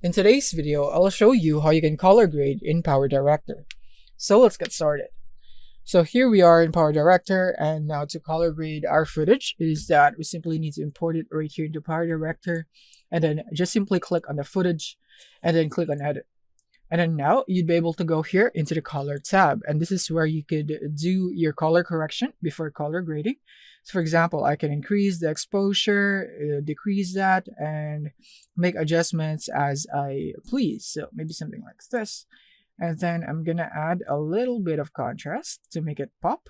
In today's video, I'll show you how you can color grade in PowerDirector. So let's get started. So here we are in PowerDirector, and now to color grade our footage is that we simply need to import it right here into PowerDirector, and then just simply click on the footage and then click on edit. And then now you'd be able to go here into the color tab, and this is where you could do your color correction before color grading. So for example, I can increase the exposure, decrease that, and make adjustments as I please. So maybe something like this. And then I'm gonna add a little bit of contrast to make it pop.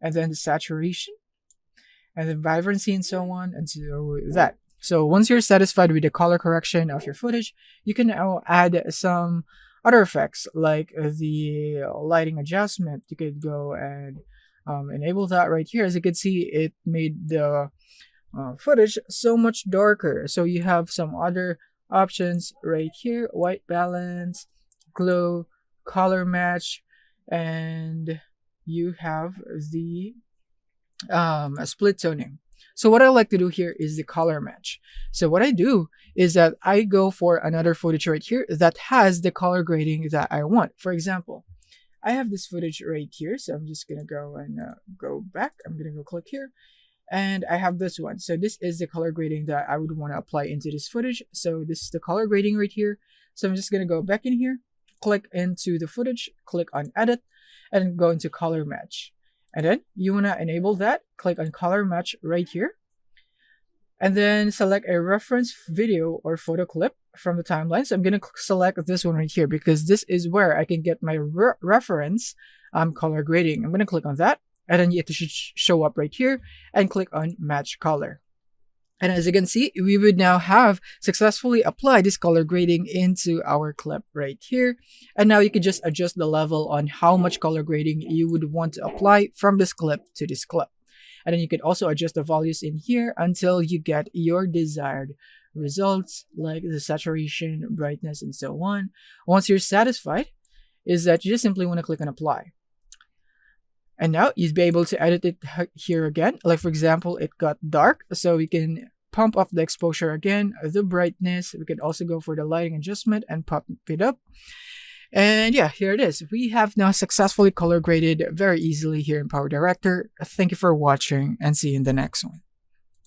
And then the saturation, and the vibrancy, and so on, and so that. So once you're satisfied with the color correction of your footage, you can now add some other effects like the lighting adjustment. You could go and enable that right here. As you can see, it made the footage so much darker. So you have some other options right here: white balance, glow, color match, and you have the split toning. So what I like to do here is the color match. So what I do is that I go for another footage right here that has the color grading that I want. For example, I have this footage right here, so I'm just gonna go and go back. I'm gonna go click here, and I have this one. So this is the color grading that I would want to apply into this footage. So this is the color grading right here. So I'm just gonna go back in here, click into the footage, click on edit, and go into color match. And then you want to enable that, click on color match right here, and then select a reference video or photo clip from the timeline. So I'm going to select this one right here because this is where I can get my reference color grading. I'm going to click on that, and then it should show up right here, and click on match color. And as you can see, we would now have successfully applied this color grading into our clip right here. And now you can just adjust the level on how much color grading you would want to apply from this clip to this clip. And then you could also adjust the values in here until you get your desired results, like the saturation, brightness, and so on. Once you're satisfied, is that you just simply want to click on apply. And now you'd be able to edit it here again. Like for example, it got dark, so we can pump up the exposure again, the brightness. We could also go for the lighting adjustment and pump it up. And yeah, here it is. We have now successfully color graded very easily here in PowerDirector. Thank you for watching, and see you in the next one.